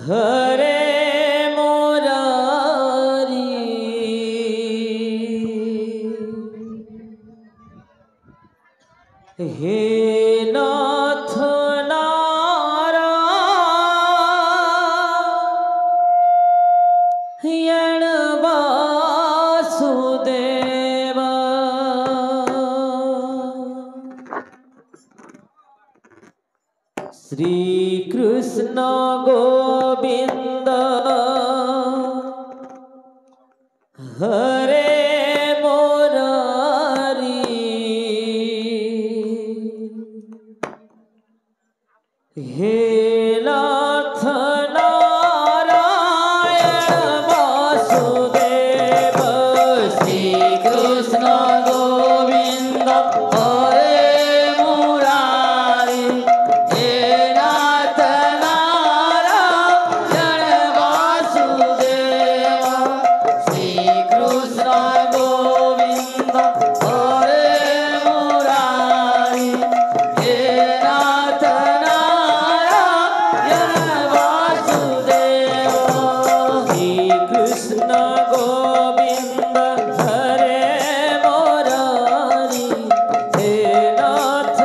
हरे मुरारी हे नाथ नारायण वासुदेव श्री कृष्ण गोविंद हरे मुरारी हे नाथ नारायण वासुदेव श्री कृष्ण गोविंद हरे मुरारी हे नाथ नारायण वासुदेव श्री कृष्ण गोविंद हरे मुरारी हे नाथ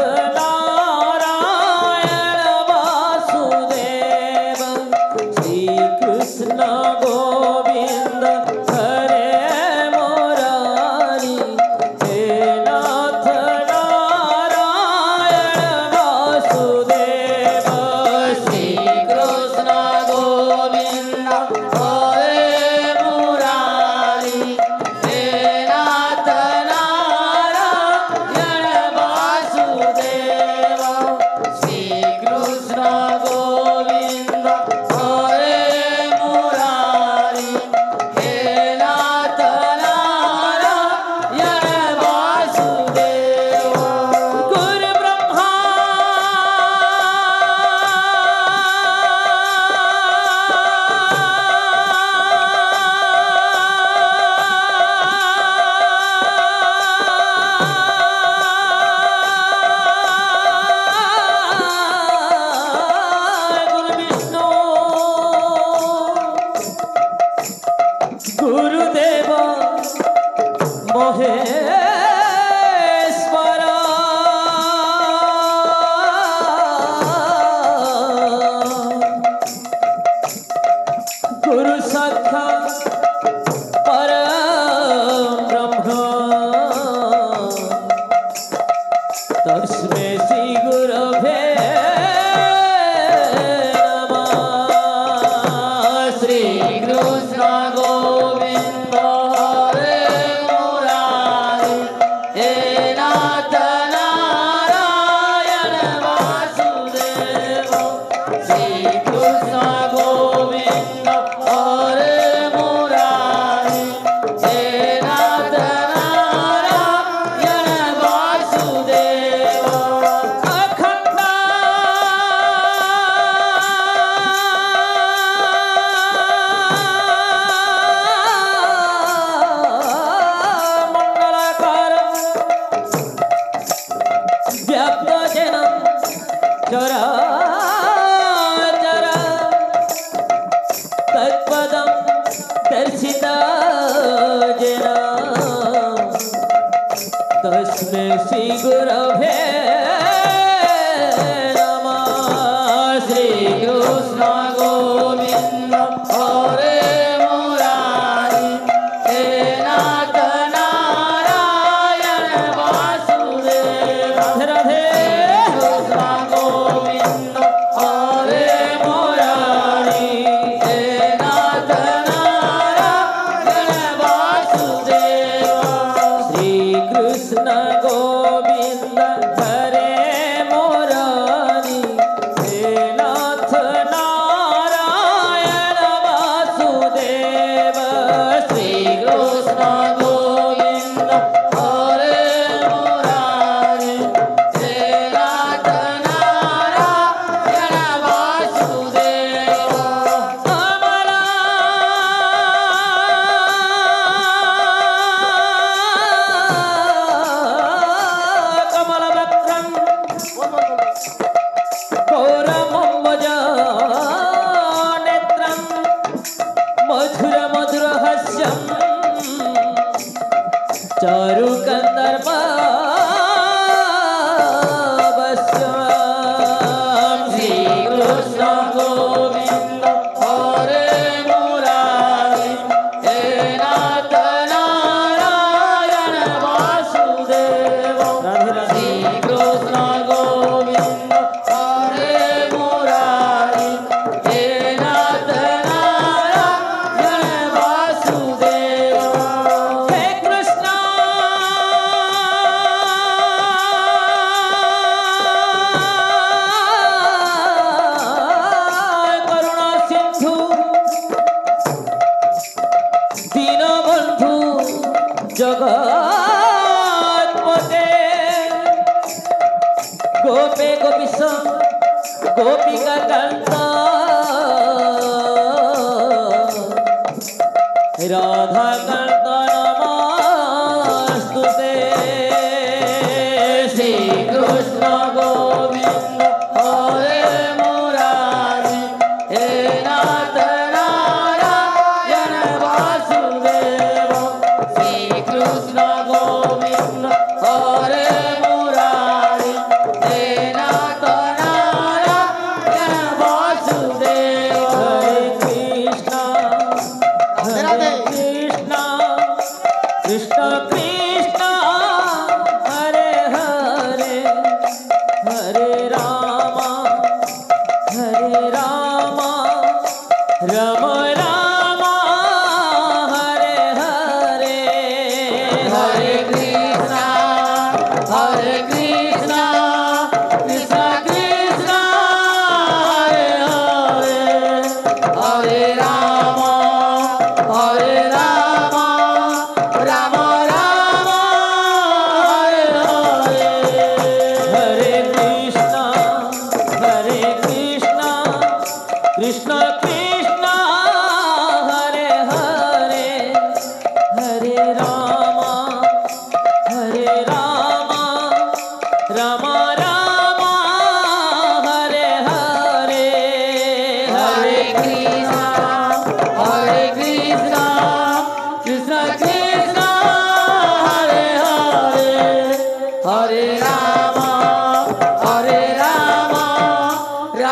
गुरुदेव महेश्वर गुरु साक्षात् परम ब्रह्म तस्मै श्री गुरवे नमः श्री कृष्ण गोविंद हरे मुरारी हे नाथ नारायण वासुदेव श्री कृष्ण गोविंद हरे मुरारी हे नाथ नारायण वासुदेव अखंड मंगलकार व्याप्त जन चराचर तत्पदं दर्शित जन तस्मै श्री गुरवे नमः श्री कृष्ण गोविंद हरे मुरारी हे नाथ नारायण वासुदेव राधे कृष्ण गोविंद हरे मुरारी हे नाथ नारायण वासुदेव श्री कृष्ण गोविंद जगत्पते गोपे गोपीश गोपिका कांत राधा कांत नमस्तुते श्री कृष्ण गोविंद हरे मुरारी हे नाथ नारायण वासुदेव श्री कृष्ण गोविंद हरे मुरारी हे नाथ नारायण वासुदेव हरे कृष्ण कृष्ण कृष्ण हरे हरे हरे राम राम राम हरे हरे हरे कृष्ण कृष्ण कृष्ण हरे हरे हरे राम राम राम हरे हरे हरे कृष्ण कृष्ण कृष्ण हरे हरे हरे राम राम राम हरे हरे हरे कृष्ण कृष्ण कृष्ण हरे हरे हरे राम राम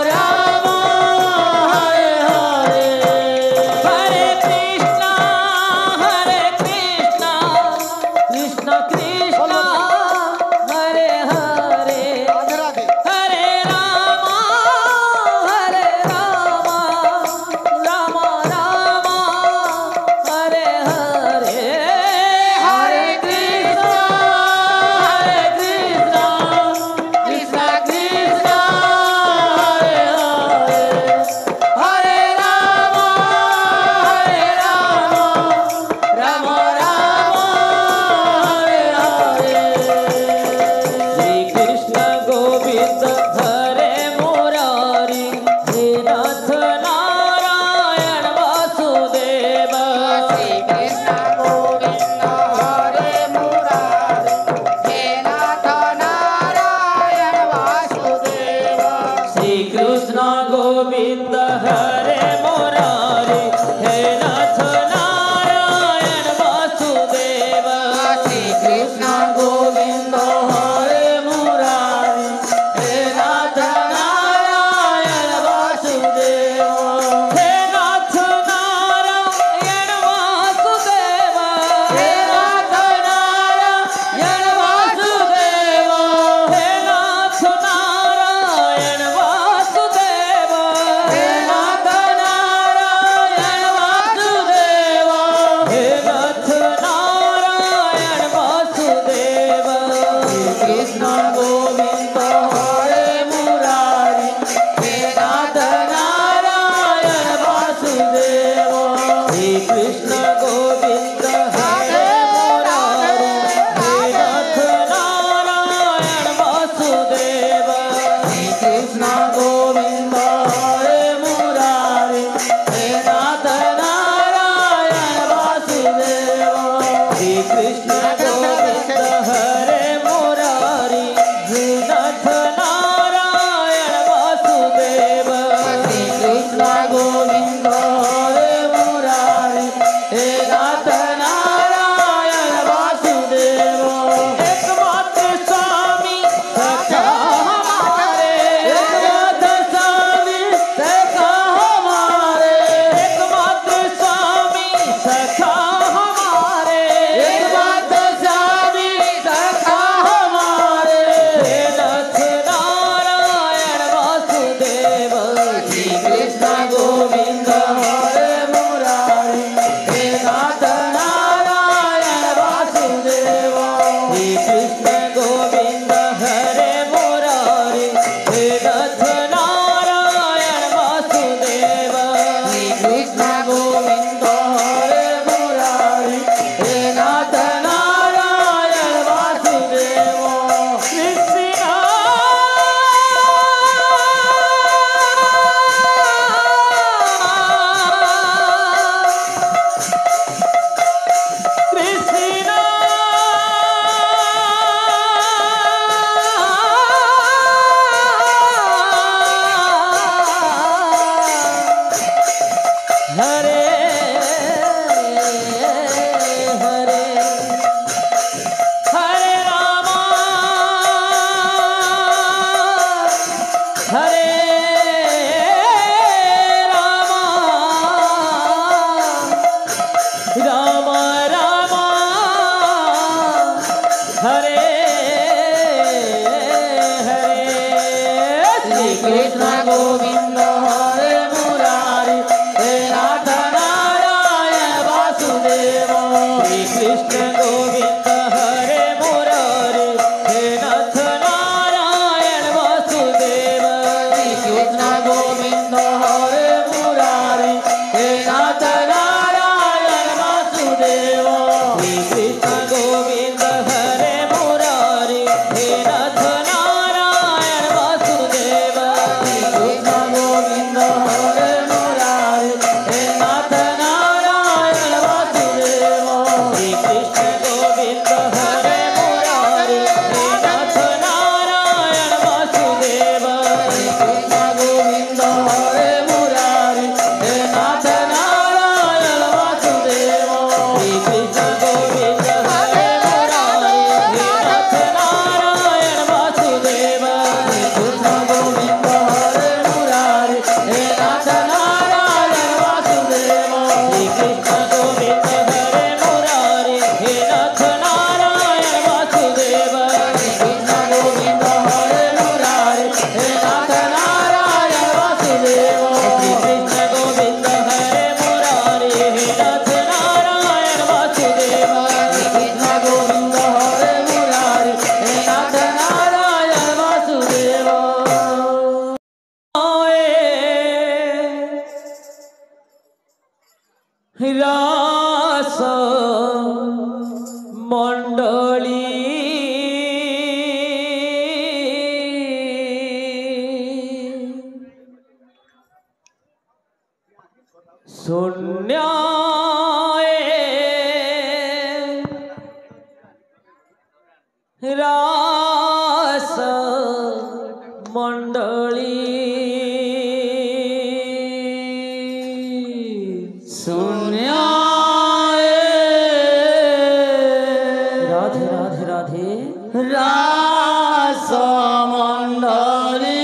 राम हरे हरे हरे कृष्ण कृष्ण कृष्ण हरे हरे हरे राम राम राम हरे हरे हरे कृष्ण कृष्ण कृष्ण हरे हरे हरे राम राम राम हरे हरे श्री कृष्ण गोविंद हरे मुरारी हे नाथ नारायण वासुदेव श्री कृष्ण गोविंद हरे मुरारी हे नाथ नारायण वासुदेव श्री कृष्ण गोविंद हरे मुरारी हे नाथ नारायण वासुदेव श्री कृष्ण गोविंद हरे मुरारी हे नाथ नारायण वासुदेव हे नाथ नारायण वासुदेव हे नाथ नारायण वासुदेव हे नाथ नारायण वासुदेव हे नाथ नारायण वासुदेव हे नाथ नारायण वासुदेव श्री कृष्ण गोविंद हरे मुरारी हे नाथ नारायण वासुदेव श्री कृष्ण गोविंद हरे मुरारी हे नाथ नारायण वासुदेव श्री कृष्ण गोविंद हरे मुरारी हे नाथ नारायण वासुदेव श्री कृष्ण गोविंद हरे मुरारी हे नाथ नारायण वासुदेव श्री कृष्ण गोविंद हरे मुरारी हे नाथ नारायण वासुदेव एकमात्र स्वामी सखा हमारे एकमात्र स्वामी हरे राम राम हरे हरे श्री कृष्ण गोविंद हरे मुरारी हे नाथ नारायण वासुदेव श्री कृष्ण गोविंद हरे मुरारी हे नाथ नारायण वासुदेव श्री कृष्ण गोविंद हरे मुरारी हे नाथ नारायण वासुदेव श्री कृष्ण गोविंद हरे मुरारी हे नाथ नारायण वासुदेव श्री कृष्ण गोविंद हरे मुरारी हे नाथ नारायण वासुदेव श्री कृष्ण गोविंद हरे मुरारी हे नाथ नारायण वासुदेव श्री कृष्ण गोविंद हरे मुरारी हे नाथ नारायण वासुदेव श्री कृष्ण गोविंद हरे मुरारी हे नाथ नारायण वासुदेव श्री कृष्ण गोविंद हरे मुरारी हे नाथ नारायण वासुदेव श्री कृष्ण गोविंद हरे मुरारी हे नाथ नारायण वासुदेव श्री कृष्ण गोविंद हरे मुरारी हे नाथ नारायण वासुदेव श्री कृष्ण गोविंद हरे मुरारी हे नाथ नारायण वासुदेव श्री कृष्ण गोविंद हरे मुरारी हे नाथ नारायण वासुदेव रास मंडली शून्याय रास मंडली शून्याय राधे राधे राधे रास मंडली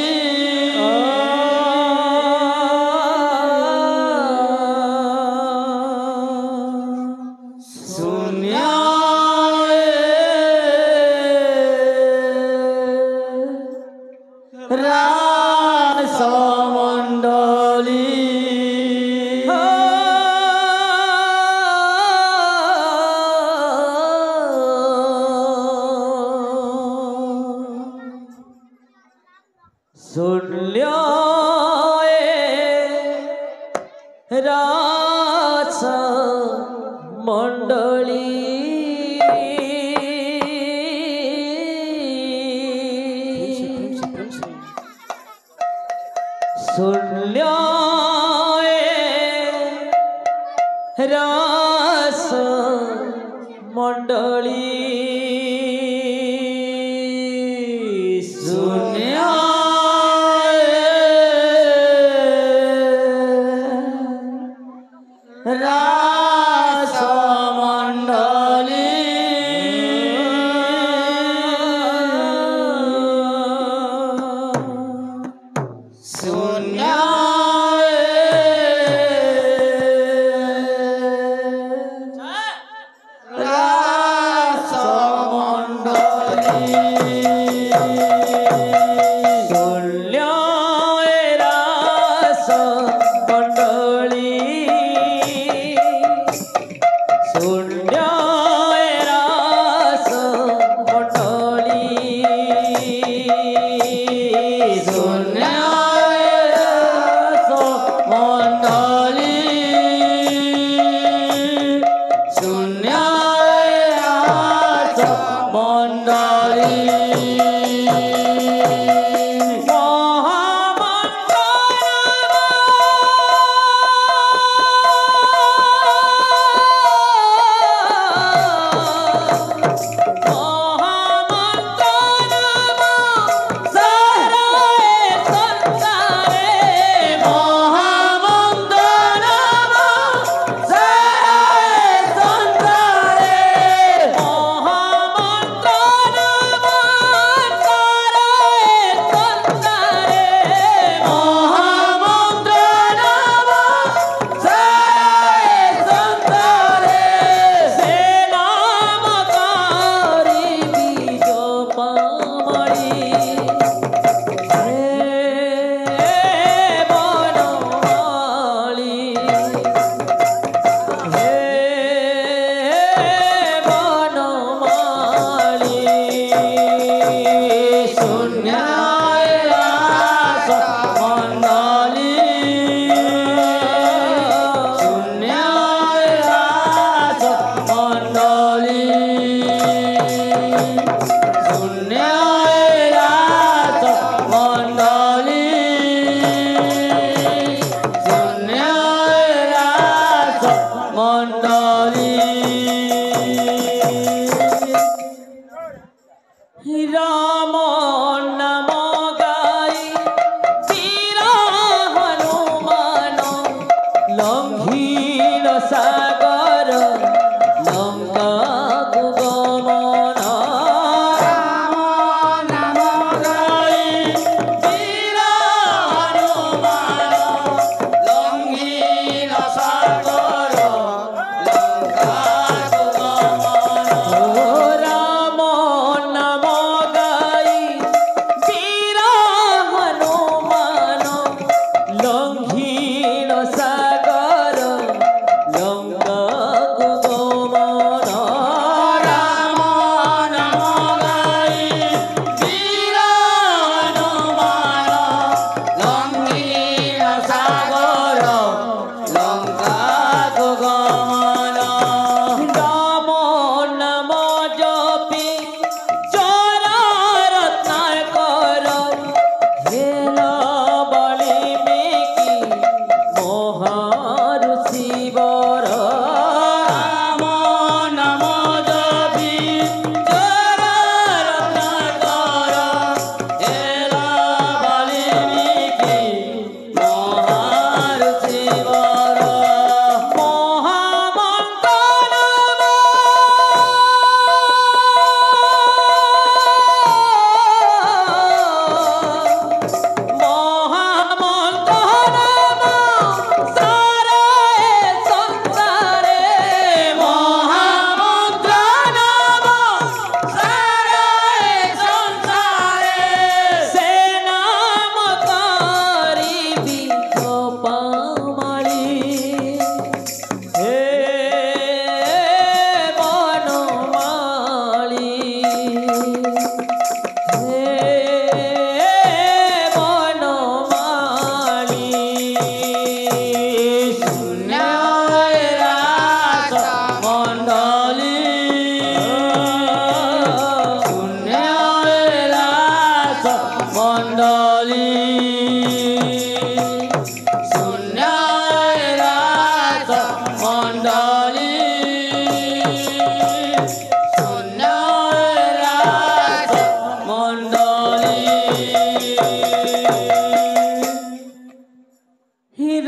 रास मंडली सुन्याय रास मंडली सुन्याय रास मंडली रास मंडली शून्याय रास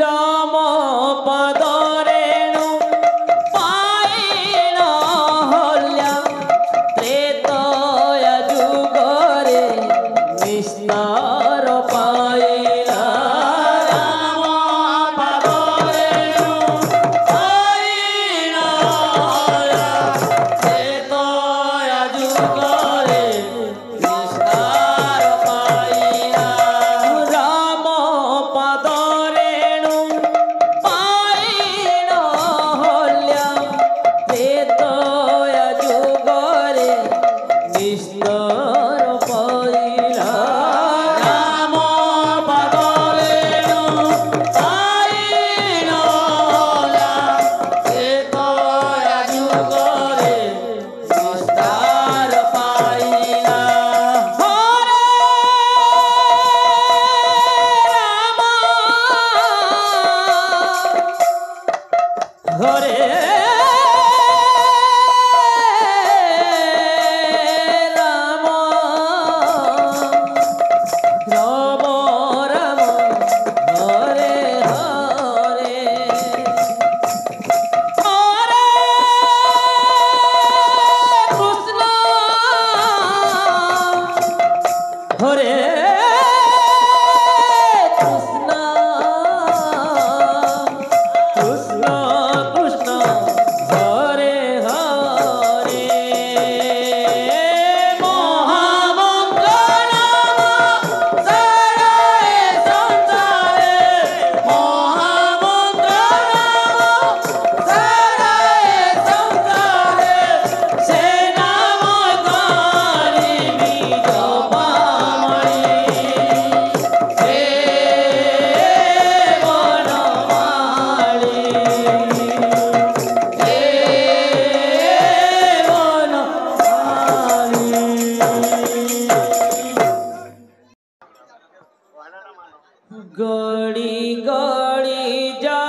राम पदरेणु पाइण हल्या त्रेतया जुगरे निस्तार पाइला राम पदरेणु पाइण हल्या त्रेतया जुगरे निस्तार पाइला राम पदरेणु पाइण हल्या त्रेतया जुगरे निस्तार पाइला राम पदरेणु पाइण हल्या त्रेतया जुगरे निस्तार पाइला हरे राम राम राम हरे हरे हरे कृष्ण हरे कृष्ण कृष्ण कृष्ण हरे हरे महामंगल सारे संसारे महामंगल सारे संसारे से नाम गारिबी जपामणि हे वनमाली गड़ी गड़ी जा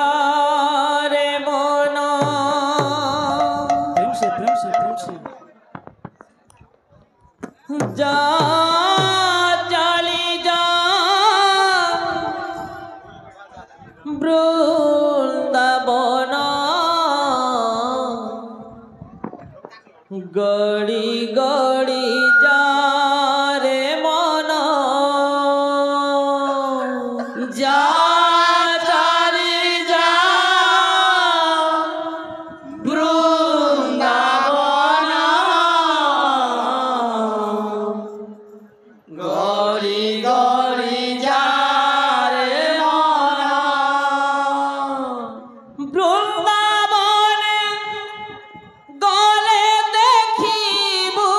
रे मन प्रेम से जा चली जा वृंदावन गड़ी गड़ी जा रे मन जा चली जा वृंदावन गड़ी गड़ी जा रे मन वृंदावन गले देखिबू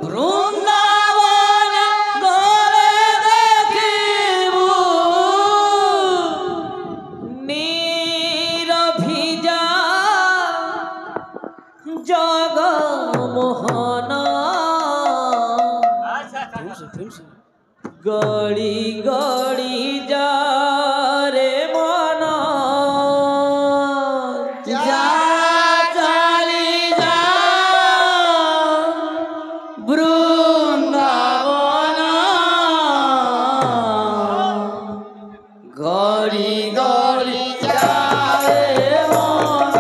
वृंदावन गले देखिबू नीरभिजा जगमोहन गड़ी गड़ी जा रे मन जा चली जा वृंदावन गड़ी गड़ी जा रे मन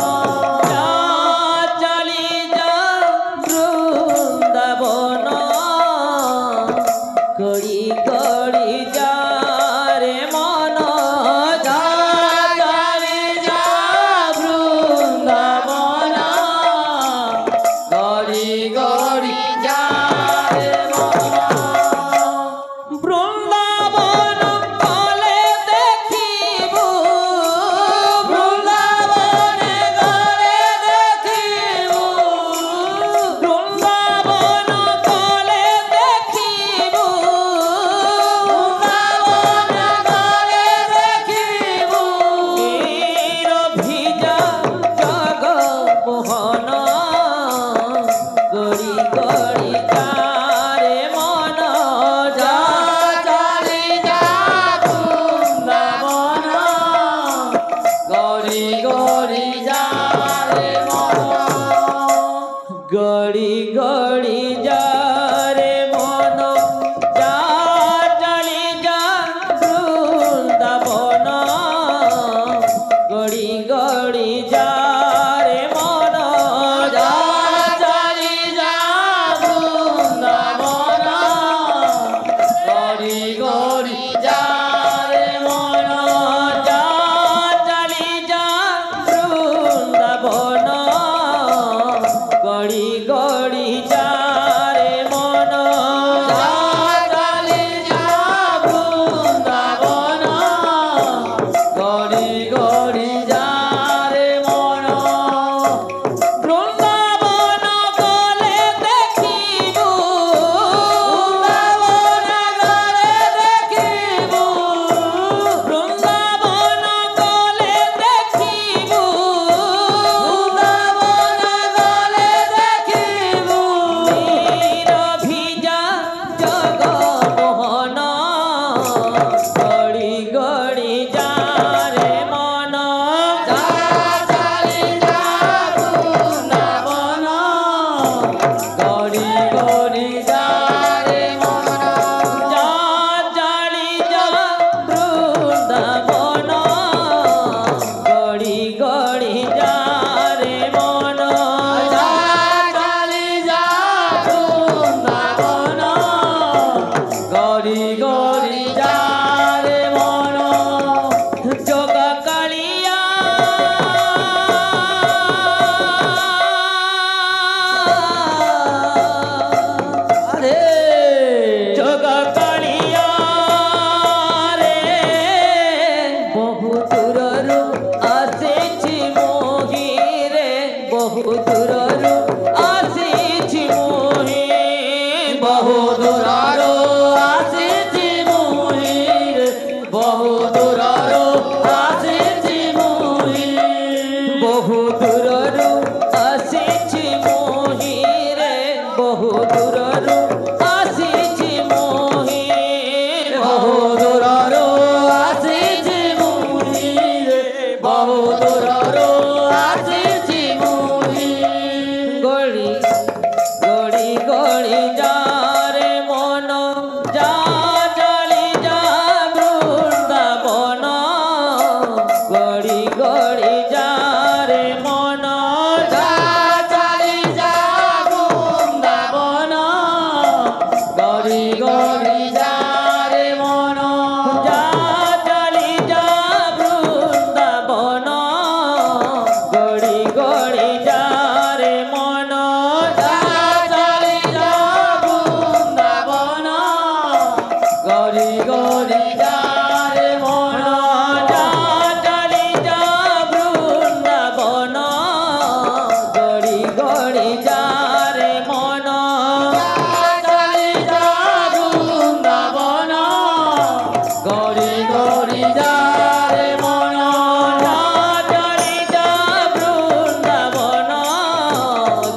जा चली जा वृंदावन गड़ी गड़ी जा रे मन जा चली जा वृंदावन गड़ी गड़ी जा रे मन वृंदावन गले देखिबू वृंदावन गले देखिबू वृंदावन गले देखिबू গড়ি গড়ি যা রে মন যা চালি যা বৃন্দাবন গড়ি গড়ি যা রে মন যা চালি যা বৃন্দাবন গড়ি গড়ি যা রে মন বৃন্দাবন গলে দেখিবু বৃন্দাবন গলে দেখিবু বৃন্দাবন গলে দেখিবু বৃন্দাবন গলে দেখিবু নিরভিজা জগমোহন গড়ি গড়ি যা রে মন যা চালি যা বৃন্দাবন গড়ি গড়ি যা রে মন যা চালি যা বৃন্দাবন গড়ি গড়ি যা রে মন যা চালি যা বৃন্দাবন গড়ি গড়ি যা রে মন যোগ কালিয়া রে যোগ কালিয়া রে বহু দূরରୁ ଆସିଛି ମୋହି ରେ ବହୁ ଦୂରରୁ ଆସିଛି ମୋହି ବହୁ ଦୂରରୁ ଆସିଛି ମୋହି ରେ ବହୁ ଦୂରରୁ ଆସିଛି ମୋହି ବହୁ ଦୂରରୁ ଆସିଛି ମୋହି ରେ ବହୁ ଦୂରରୁ ଆସିଛି ମୋହି ବହୁ ଦୂରରୁ ଆସିଛି ମୋହି ରେ ବହୁ ଦୂରରୁ ଆସିଛି ମୋହି ଗଳି ଗଳି ଗଳି ଯା ରେ ମନ ଯା ଚାଲି ଯା ବୃନ୍ଦାବନ ଗଳି ଗଳି ଯା ରେ ମନ ଯା ଚାଲି ଯା ବୃନ୍ଦାବନ ଗଳି ଗଳି ଯା ରେ ମନ ଯା ଚାଲି ଯା ବୃନ୍ଦାବନ ଗଳି ଗଳି ଯା ରେ ମନ ଯା ଚାଲି ଯା ବୃନ୍ଦାବନ ଗଳି ଗଳି ଯା ରେ ମନ ଯା ଚାଲି ଯା ବୃନ୍ଦାବନ ଗଳି ଗଳି ଯା ରେ ମନ ଯା ଚାଲି ଯା ବୃନ୍ଦାବନ ଗଳି ଗଳି ଯା ରେ ମନ ଯା ଚାଲି ଯା ବୃନ୍ଦାବନ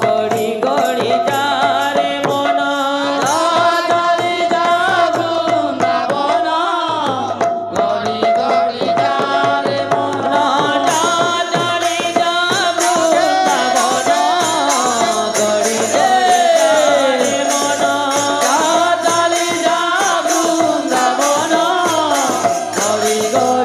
ଗଳି ଗଳି ଯା ରେ ମନ ଯା ଚାଲି ଯା ବୃନ୍ଦାବନ ଗଳି ଗଳି ଯା ରେ ମନ ଯା ଚାଲି ଯା ବୃନ୍ଦାବନ ଗଳି ରେ ମନ ଯା ଚାଲି ଯା ବୃନ୍ଦାବନ ଗଳି ଗଳି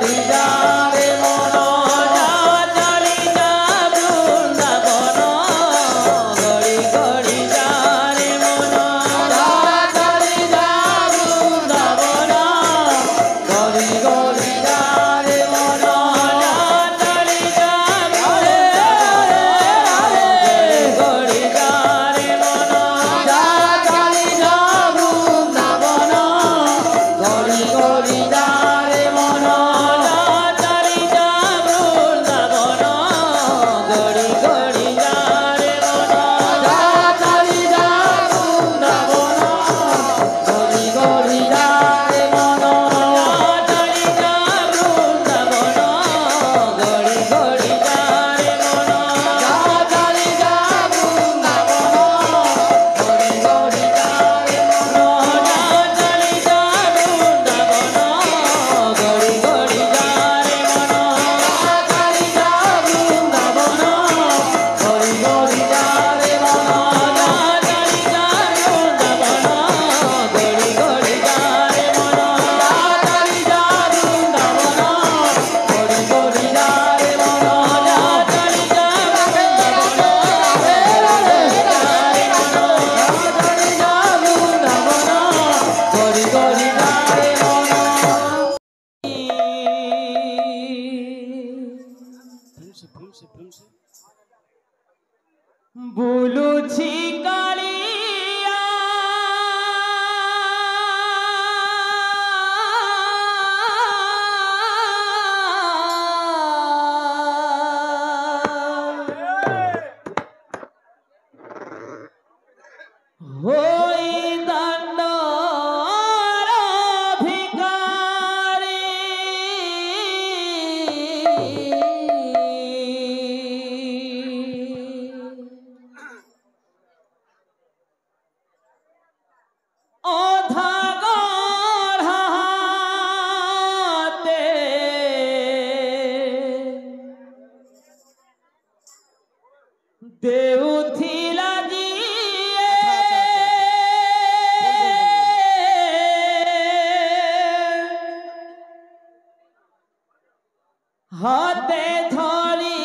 হাতে ধরি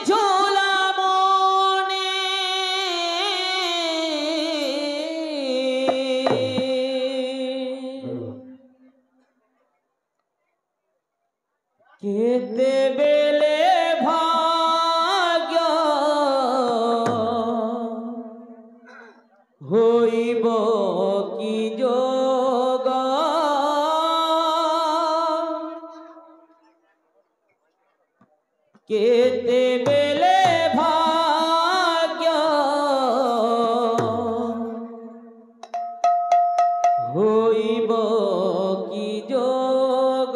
ঝুলামনি কেতে বেলে ভাগ্য হইব কি যোগ কেতে বেলে ভাগ্য হইব কি যোগ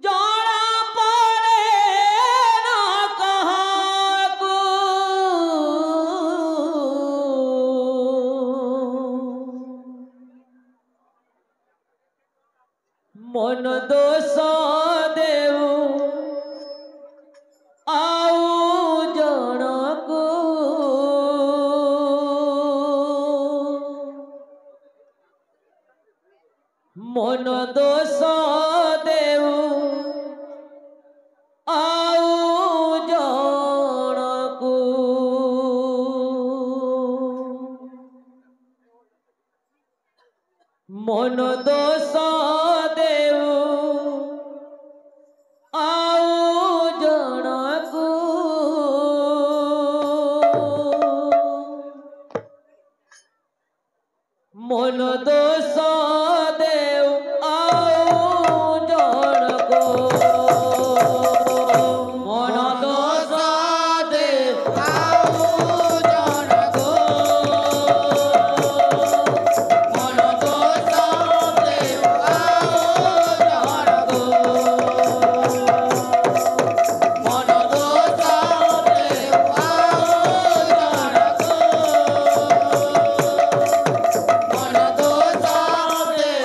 জড়া পড়ে না কাহাকু মন দোষ দেউ আউ জণকু মন দোষ দেউ আউ জণকু মন দোষ দেউ আউ জণকু মন দোষ দেউ আউ জণকু মন দোষ দেউ আউ জণকু মন দোষ দেউ আউ জণকু মন দোষ দেউ আউ জণকু মন দোষ দেউ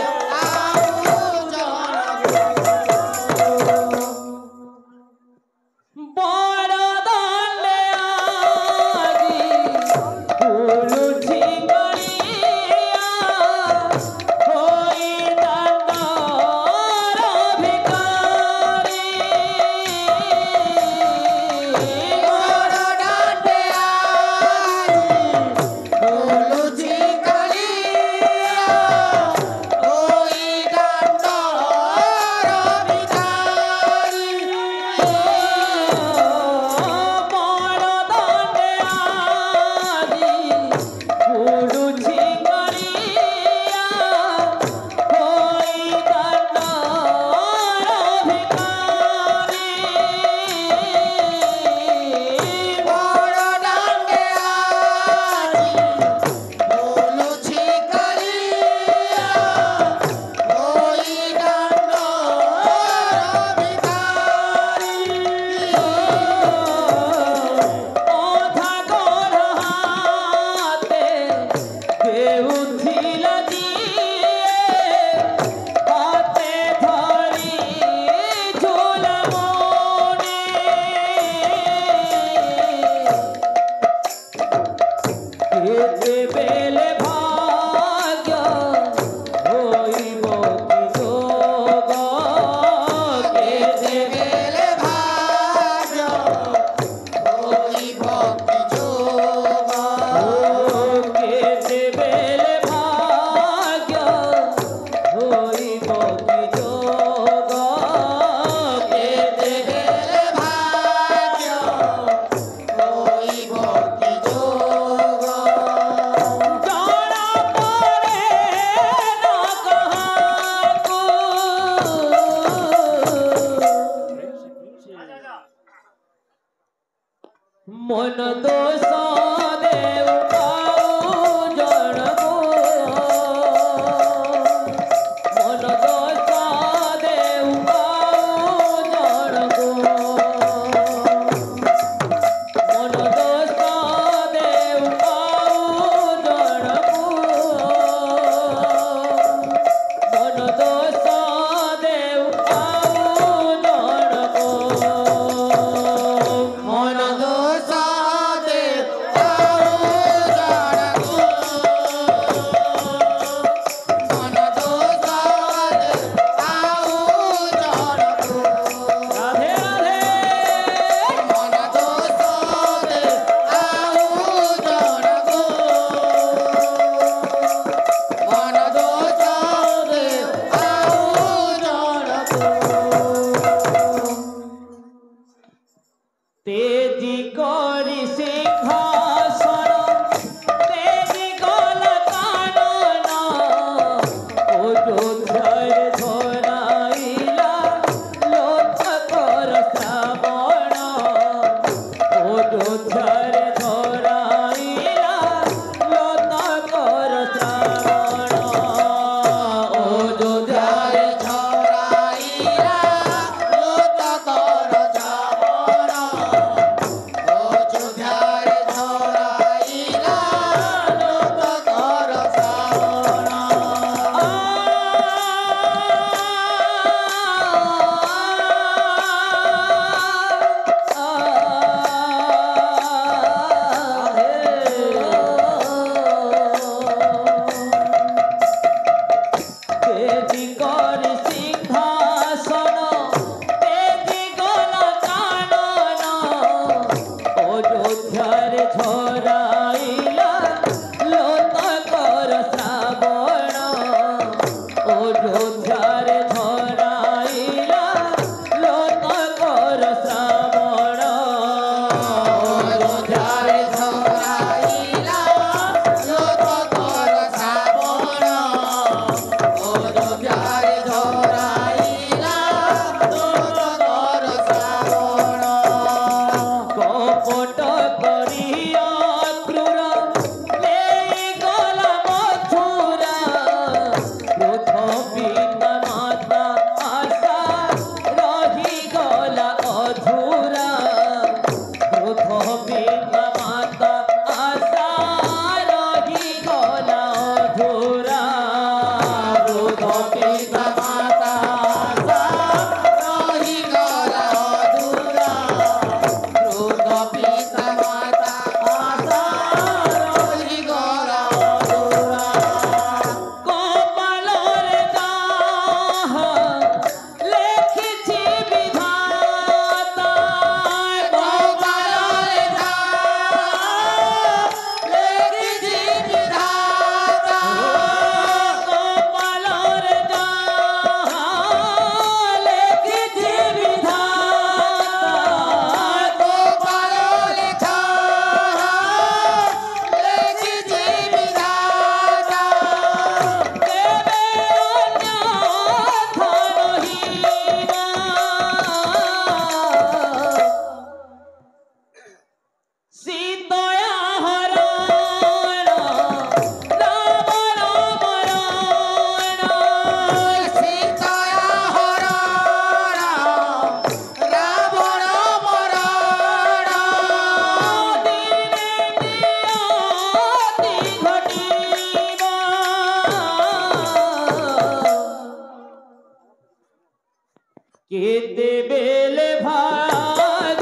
কেতে বেলে ভাগ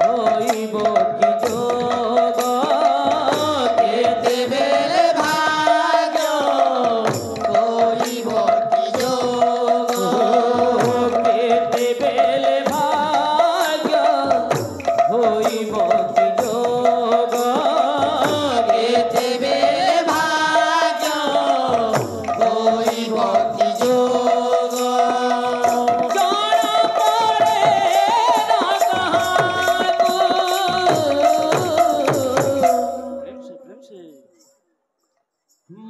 হইব কি যোগ কেতে বেলে ভাগ হইব কি যোগ কেতে বেলে ভাগ হইব কি যোগ কেতে বেলে ভাগ হইব কি যোগ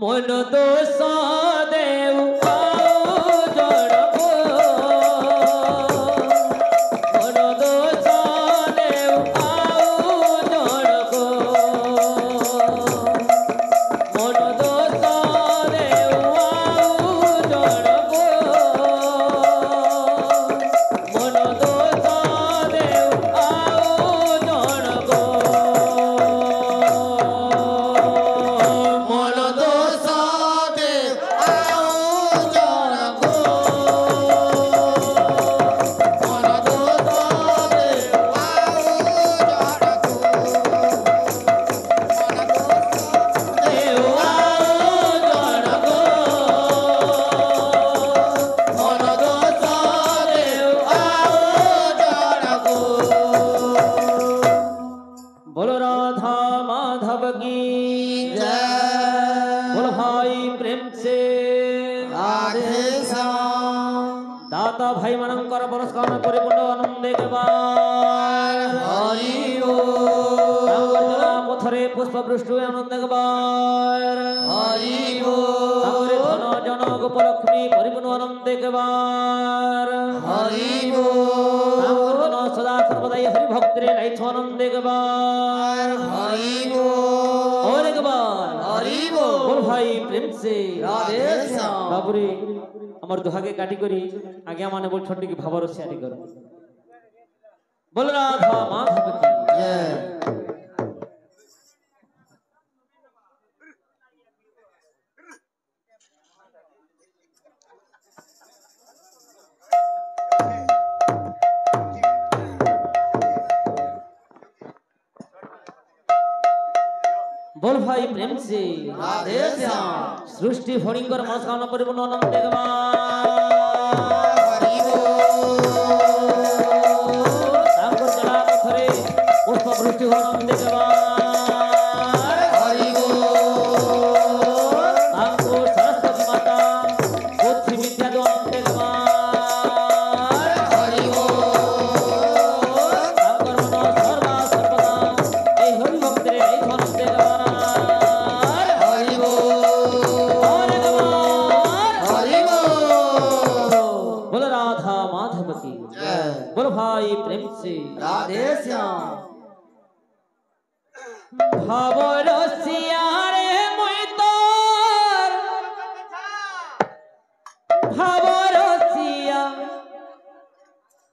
মন দোষ দেউ জড়কো মন দোষ দেউ জড়কো মন দোষ দেউ জড়কো মন দোষ দেউ জড়কো মন দোষ बोलो राधा माधव की जय बोलो भाई प्रेम से राधे श्याम दाता भाई मनंकर पुरस्कार में परिपूर्ण आनंद के बाद हरि ओम पथरे पुष्प वृष्टि आनंद के बाद हरि ओम धन जन गोपलक्ष्मी परिपूर्ण आनंद के बाद हरि ओम सदा सर्वदा हरि भक्त रे लाई आनंद के बाद हरि और एक बार हरि बोल भाई प्रेम से राधे श्याम बाबुरे हमर दुहागे काटी करी आज्ञा माने बोल छोटी की भावर सियारी करो बोल राधा माधव की जय बोल भाई प्रेम से राधे श्याम सृष्टि फणिंगर मनस्कामना परिपूर्ण आनंद के हरि तांकर जला पथरे पुष्प वृष्टि आनंद के हरि तांको सरस्वती माता बुद्धि विद्या दो आनंद के हरि तांकर मन सर्वा सर्वदा ए हरि भक्त रे ए आनंद के बोलो राधा माधव की बोलो भाई प्रेम से राधे श्याम भावर सियारे मुई तोर भावर सिया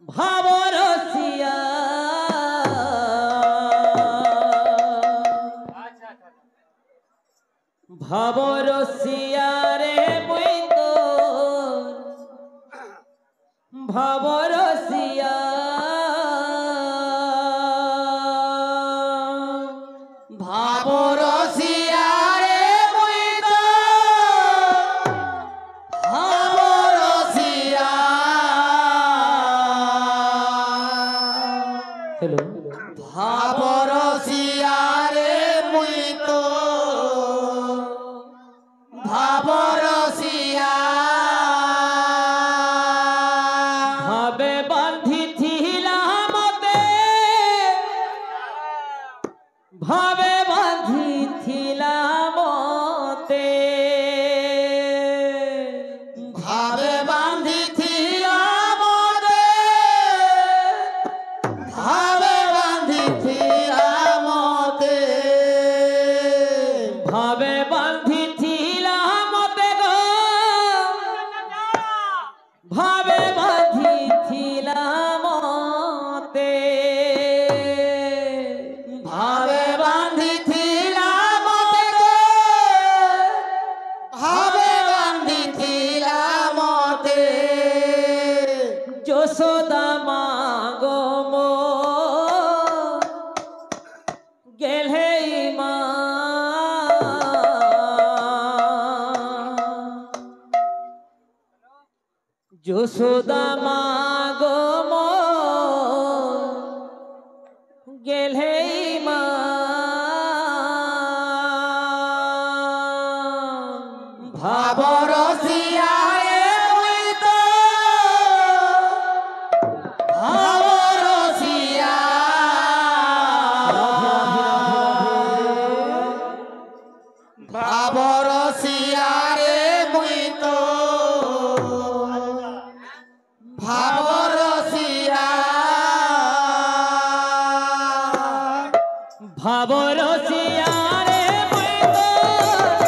भावर सिया भावर सियारे मुई तोर भावर सिया भावर सियारे मुई तोर भावर सिया हेलो भावर सियारे मुई तोर भावर सिया भावे बांधी थिला मते भावे बांधी थिला मते भावे बांधी थिला मते भावे बांधी थिला मते भावे बांधी थिला मते गो भावे बांधी थिला मते भावे बांधी थिला मते गो भावे बांधी थिला मते যশোদা মা গো মোর গেলেই মা ভাবরসিয়া রে মুই তো ভাবরসিয়া ভাবরসিয়া রে মুই তো ভাবরসিয়া ভাবরসিয়া রে মুই তো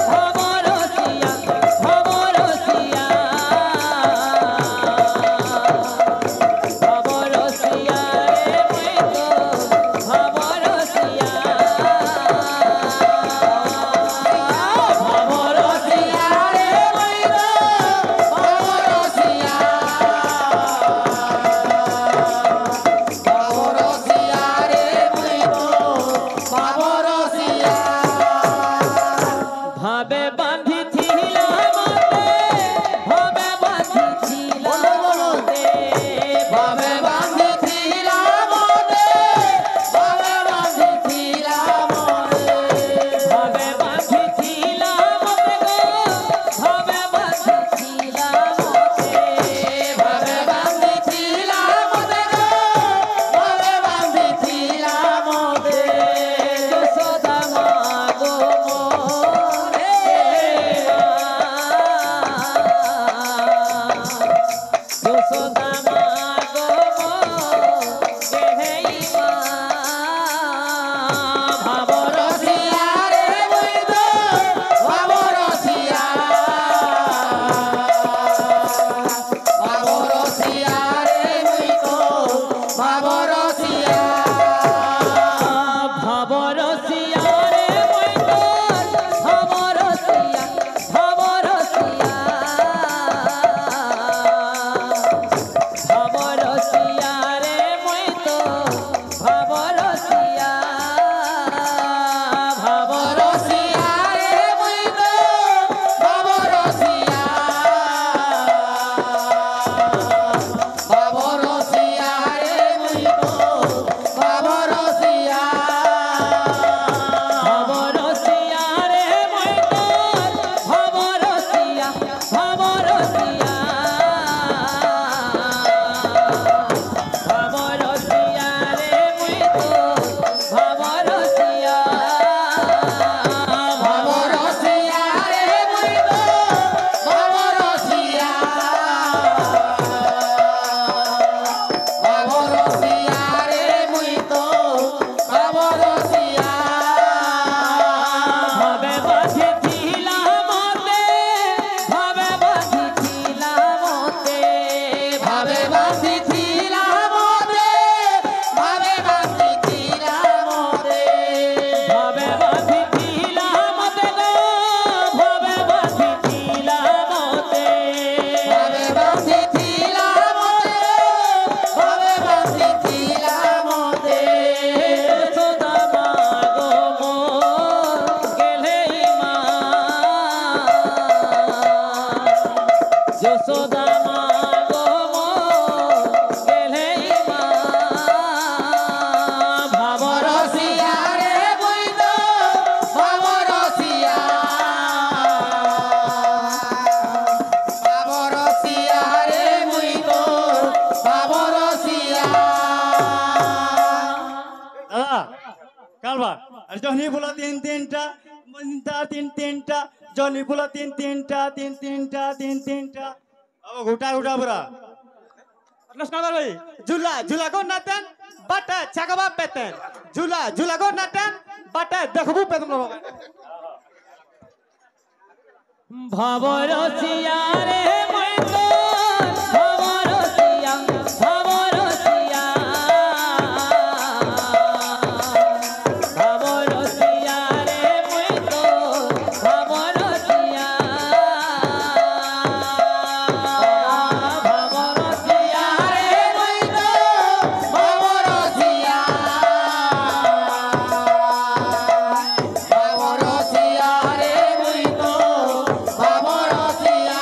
ভাবরসিয়া ভাবরসিয়া ভাবরসিয়া রে মুই তো ভাবরসিয়া ভাবরসিয়া রে মুই তো ভাবরসিয়া ভাবরসিয়া রে মুই তো ভাবরসিয়া ভাবে বাঁধিছিলাম ভাবে বাঁধিছিলাম ভাবে বাঁধিছিলাম রে ভাবে বাঁধিছিলাম রে ভাবে বাঁধিছিলাম ভাবে বাঁধিছিলাম ভাবে বাঁধিছিলাম রে ভাবে বাঁধিছিলাম রে যশোদা মা গো মোরে যশোদা মা গো মোরে মা ভাবরসিয়া রে মুই তো ভাবরসিয়া ভাবরসিয়া রে মুই তো ভাবরসিয়া ভাবরসিয়া রে মুই তোর ভাবরসিয়া ভাবরসিয়া ভাবরসিয়া রে মুই তোর ভাবরসিয়া ভাবরসিয়া রে মুই তো ভাবরসিয়া ভাবরসিয়া রে মুই তো ভাবরসিয়া ভাবরসিয়া রে মুই তোর ভাবরসিয়া ভাবরসিয়া ভাবরসিয়া রে মুই তোর ভাবরসিয়া ভাবরসিয়া রে মুই তো ভাবরসিয়া ভাবরসিয়া রে মুই তো ভাবরসিয়া ভাবে বাঁধিছিলাম ভাবে বাঁধিছিলাম ভাবে বাঁধিছিলাম রে ভাবে বাঁধিছিলাম রে ভাবে বাঁধিছিলাম ভাবে বাঁধিছিলাম ভাবে বাঁধিছিলাম রে ভাবে বাঁধিছিলাম রে যশোদা মা গো মোর গেলেই মা যশোদা মা গো মোর গেলেই মা ভাবরসিয়া রে মুই তো ভাবরসিয়া ভাবরসিয়া রে মুই তো ভাবরসিয়া দাদা কালবা আর জনি বলা তিন তিনটা জনি বলা তিন তিনটা গোটা গোটা বরা নমস্কার ভাই ঝুলা ঝুলা গো নাতেন বাটা ছাগাবা পেতেন ঝুলা ঝুলা গো নাতেন বাটা দেখবু পেতেন ভাবরসিয়া রে মুই তোর ভাবরসিয়া ভাবরসিয়া ভাবরসিয়া রে মুই তোর ভাবরসিয়া ভাবরসিয়া রে মুই তো ভাবরসিয়া ভাবরসিয়া রে মুই তো ভাবরসিয়া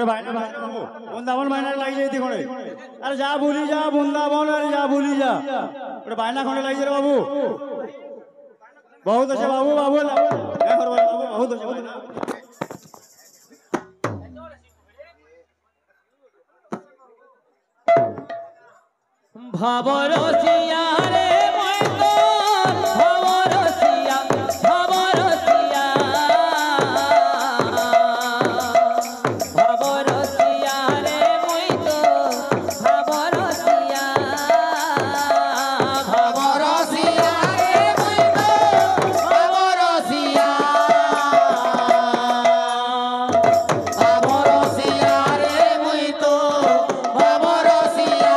ଗୋଟେ ଭାଇନା ବୃନ୍ଦାବନ ଭାଇନା ଲାଗିଯାଇଛି ଖଣ୍ଡେ ଆରେ ଯା ବୁଲି ଯା ବୃନ୍ଦାବନ ଆରେ ଯା ବୁଲି ଯା ଗୋଟେ ଭାଇନା ଖଣ୍ଡେ ଲାଗିଛି ରେ ବାବୁ ବହୁତ ଅଛି ବାବୁ ବାବୁ ବହୁତ ଅଛି ভাবরসিয়া রে মই তো ভাবরসিয়া ভাবরসিয়া ভাবরসিয়া রে মই তো ভাবরসিয়া ভাবরসিয়া রে মই তো ভাবরসিয়া ভাবরসিয়া রে মই তো ভাবরসিয়া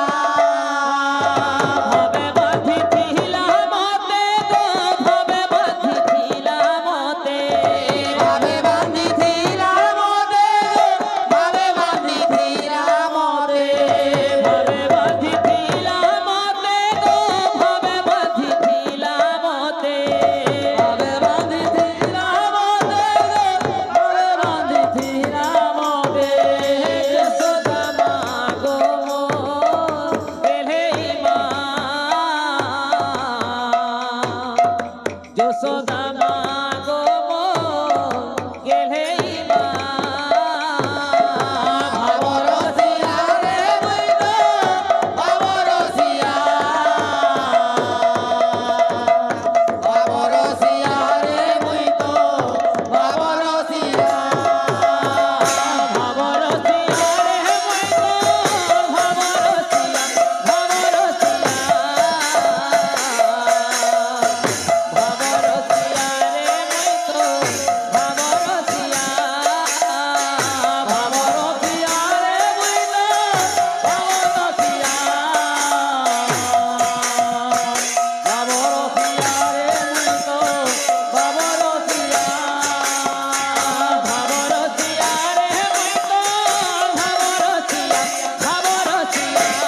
ভাবে বাঁধিছিলা মতে গো ভাবে বাঁধিছিলা মতে ভাবে বাঁধিছিলা মতে ভাবে বাঁধিছিলা মতে ভাবে বাঁধিছিলা মতে গো ভাবে বাঁধিছিলা মতে ভাবে বাঁধিছিলা মতে ভাবে বাঁধিছিলা মতে যশোদা মা গো গেলেই মা যশোদা মা গো গেলেই মা ভাবরসিয়া রে মই তো ভাবরসিয়া ভাবরসিয়া রে মই তো ভাবরসিয়া ভাবরসিয়া রে মই তো ভাবরসিয়া ভাবরসিয়া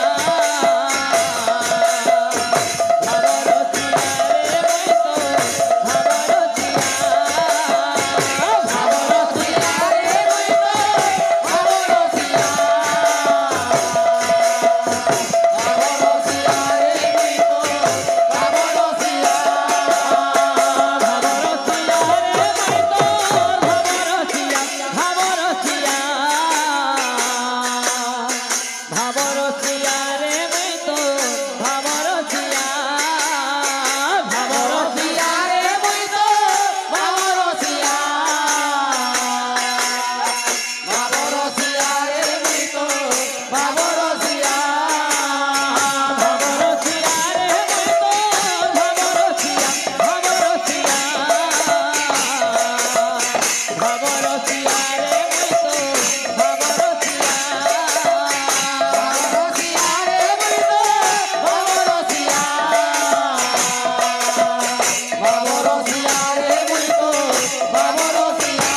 ভাবরসিয়া রে মই তো ভাবরসিয়া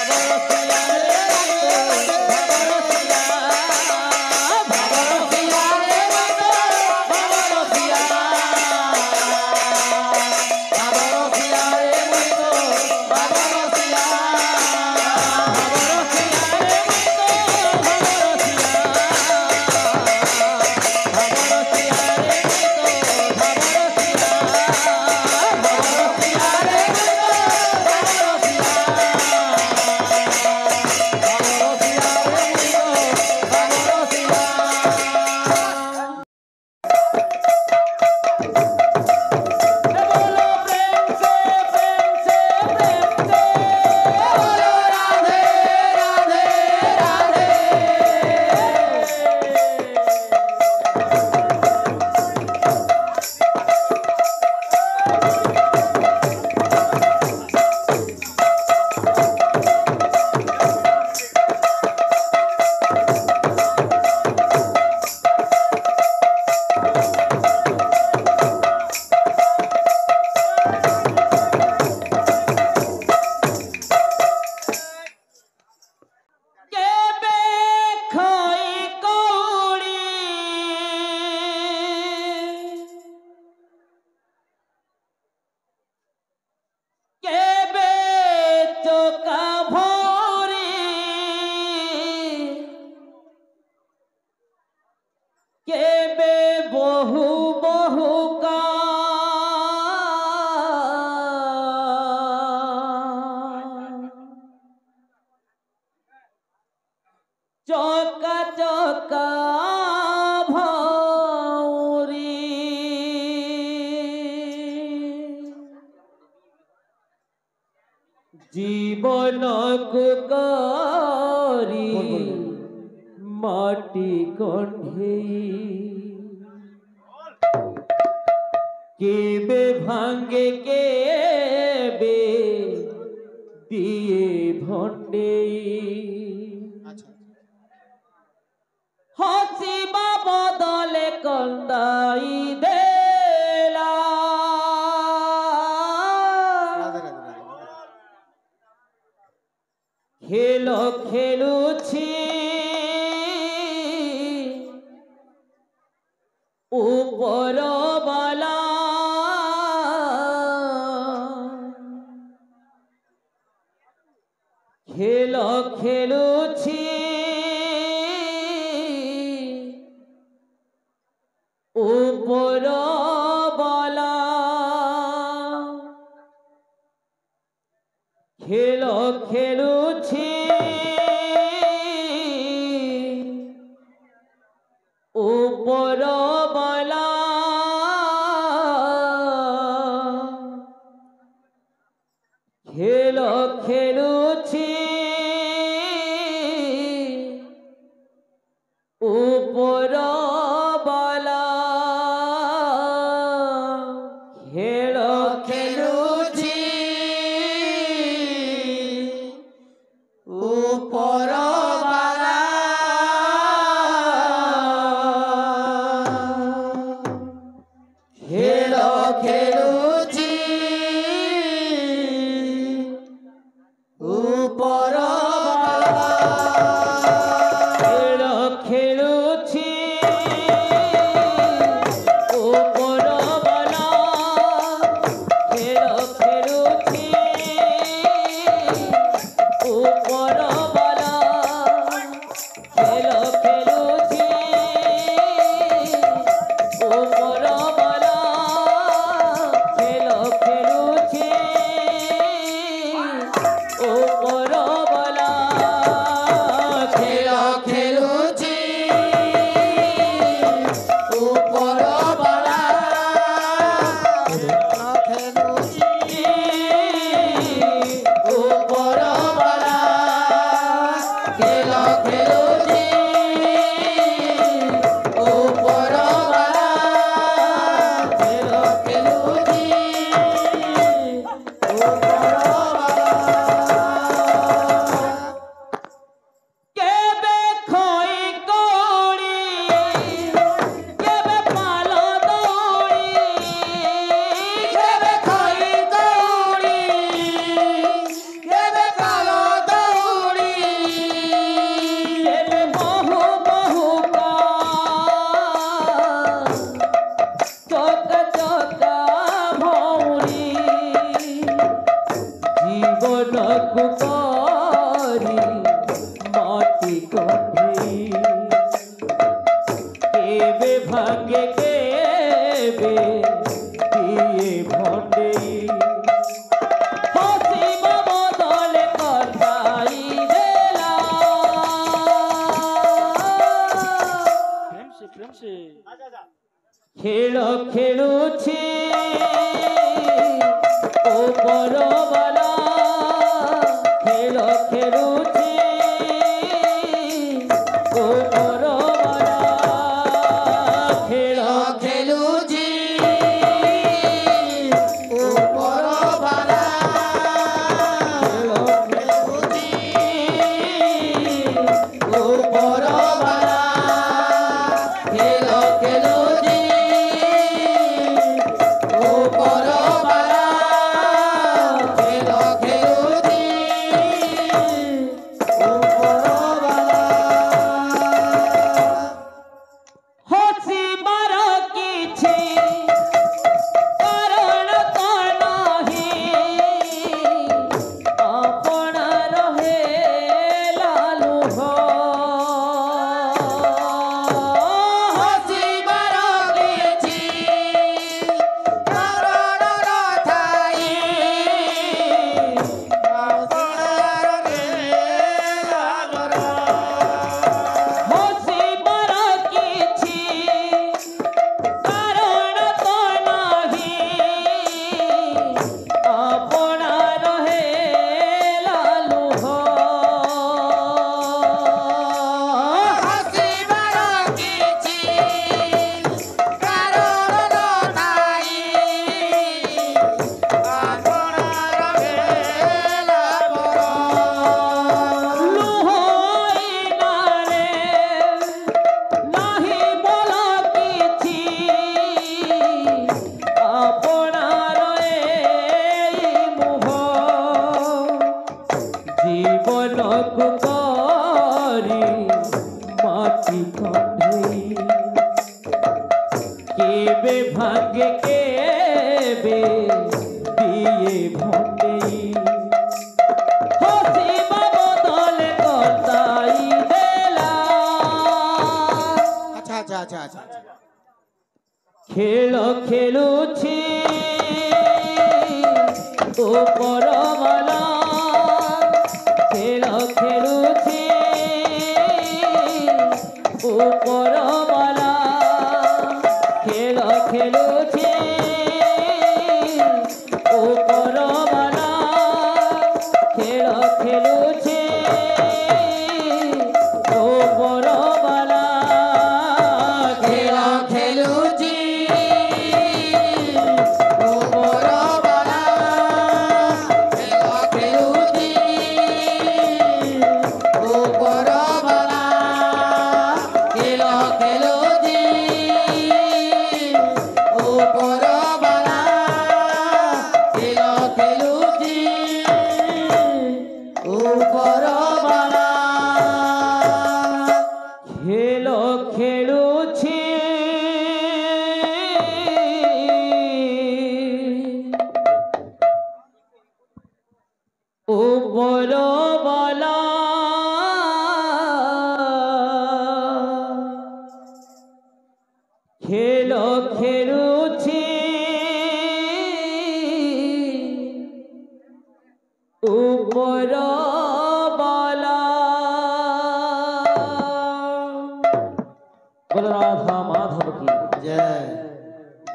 ভাবরসিয়া রে মই তো ভাবরসিয়া ভাবরসিয়া রে মই তো ভাবরসিয়া ভাবরসিয়া রে মই তো ভাবরসিয়া ভাবরসিয়া বহু বহু চকা চকা ভৌরি জীবন করি মাটি কণ্ঠে কেবে ভাঙ্গে কেবে দিয়ে ভণ্ডে হসিবা বদলে কন্দাই দেলা খেল খেলুছি উপর বালা খেল খেলুছি উপর বালা খেল খেলুছি উপর বালা খেল খেলুছি উপর বালা খেল খেলুছি উপর বালা খেল খেলুছি উপর বালা খেল খেলুছি উপর বালা খেল খেলুছি উপর বালা খেল খেলুছি উপর বালা খেল খেলুছি উপর বালা খেল খেলুছি উপর বালা খেলুছি উপর বালা খেল খেলুছি উপর বালা খেল খেলুছি উপর কেবে খই কড়ি কেবে পাল দড়ি কেবে খই দৌড়ি কেবে কালো দৌড়ি কেবে বহু বহু চকা চকা ভৌরি জীবন করি মাটি কণ্ঠে কেবে ভাঙ্গে কেবে দিয়ে ভণ্ডে হসিবা বদলে কন্দাই দেলা খেল খেলুছি উপর বালা খেল খেলুছি উপর বালা খেল খেলুছি উপর বালা খেলুছি উপর বালা খেল খেলুছি উপর বালা খেল খেলুছি উপর বালা হসিবার কিছু কারণ কানাহি আপনার হে লালু কণ্ঠে কেবে ভাগ্যে কেবে দিয়ে ভণ্ডে হসিবা বদলে কর্তাই দেলা আচ্ছা আচ্ছা আচ্ছা আচ্ছা খেল খেলুছি উপরবালা খেল খেলুছি উপরবালা খেল খেলুছি উপরবালা খেল খেলুছি উপরবালা খেল খেলুছি উপরবালা খেল খেলুছি উপরবালা খেল খেলুছি উপরবালা খেল খেলুছি উপরবালা খেল খেলুছি উপরবালা খেল খেলুছি উপরবালা बोल राधा माधव की जय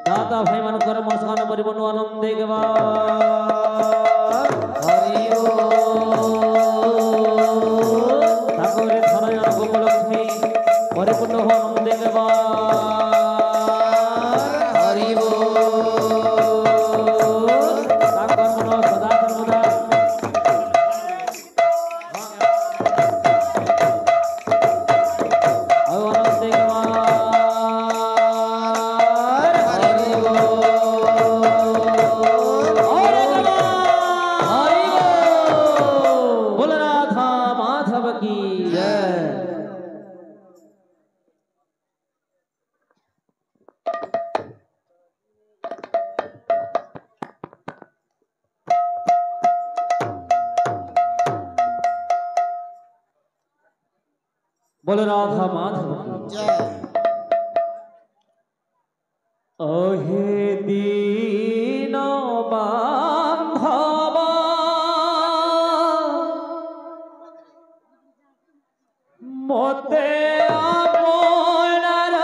दाता भाई मन कर मस्कान परिपूर्ण आनंदे के बाद हरि ठाकुर धनय गोपलक्ष्मी परिपूर्ण हो आनंदे के बाद हरि ठाकुर मन सदा सर्वदा आनंदे के बाद बोल राधा माधव की जय बोल राधा माधव की जय अहे दीन बांधव मते आपनार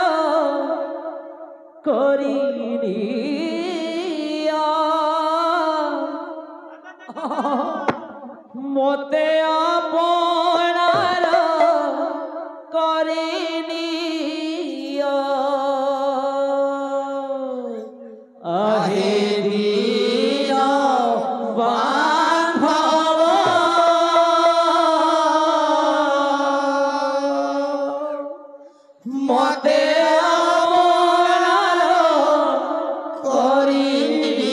करिनिया मते आपनार करिनिया आहे दीन बांधव मते आपनार करिनिया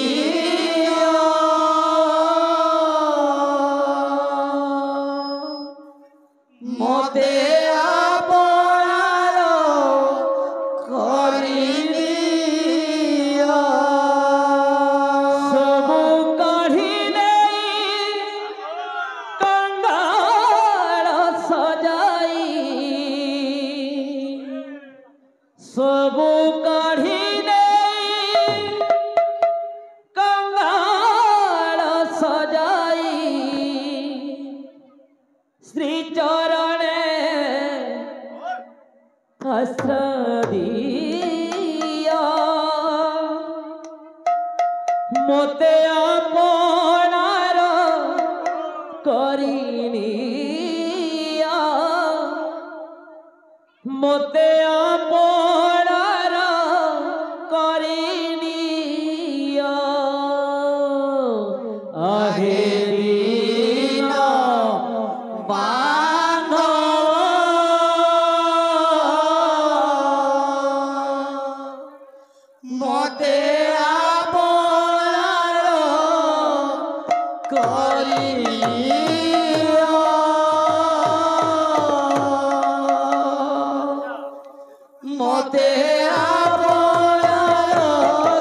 मते आपनार करिनिया सबु काढ़ी नहीं कंगाल सजाई सबु काढ़ी नहीं कंगाल सजाई श्री चरणे आश्रदिया मते आपनार करिनिया मते आपनार करिनिया आहे दीन मते आपनार करिनिया মতে আপনার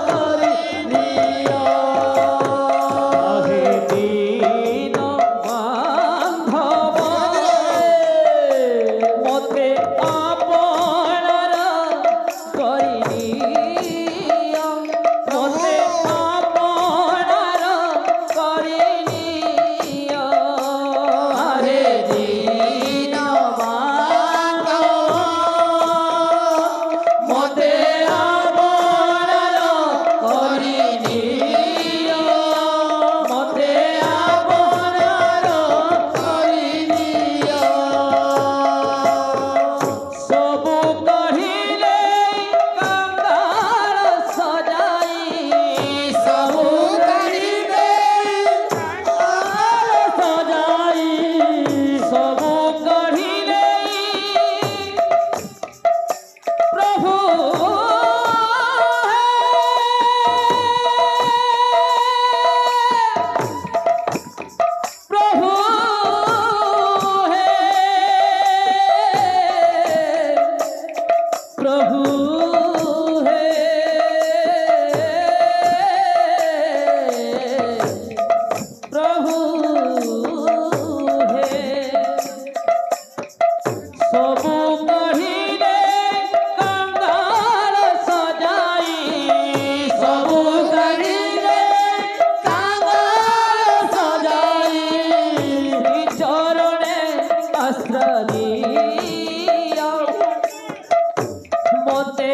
করি নিও আহে দীন বান্ধব মতে আপনার করি নিও মতে আপনার করি নিও আরে দিন বান্ধব মতে আপনার করি নিও মতে আপনার করি নিও সবু কহিলে কাঙ্গাল সজাই সবু করিবে সজাই সবু কহিলে প্রভু প্রভু হে প্রভু হে প্রভু হে সবু কহিলে কাঙ্গাল সজাই সবু কহিলে কাঙ্গাল সজাই চরণে আশ্রয় মতে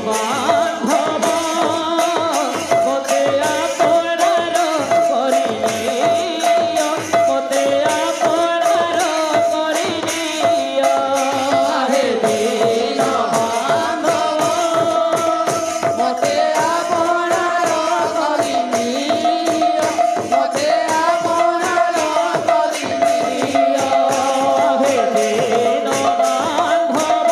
বান্ধব মতে আপনার করিনিও মতে আপনার করিনিও আহে দীন বান্ধব মতে আপনার করিনিও মতে আপনার করিনিও আহে দীন বান্ধব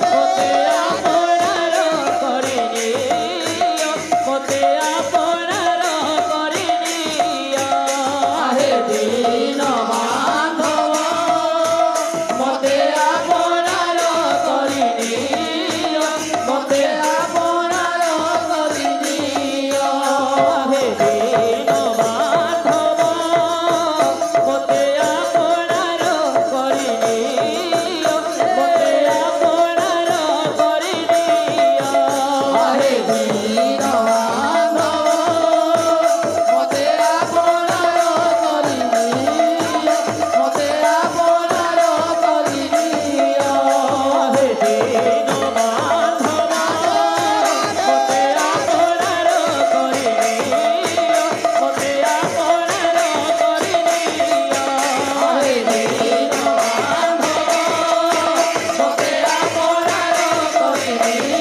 মতে আপনার করিনিও মতে আপনার করিনিও আহে দীন বান্ধব মতে আপনার করিনিও মতে আপনার করিনিও আহে দীন বান্ধব মতে আপনার করিনিও মতে আপনার করিনিও আহে দীন বান্ধব মতে আপনার করিনিও মতে আপনার করিনিও আহে দীন বান্ধব মতে আপনার করিনিও মতে আপনার করিনিও আহে দীন বান্ধব মতে আপনার করিনিও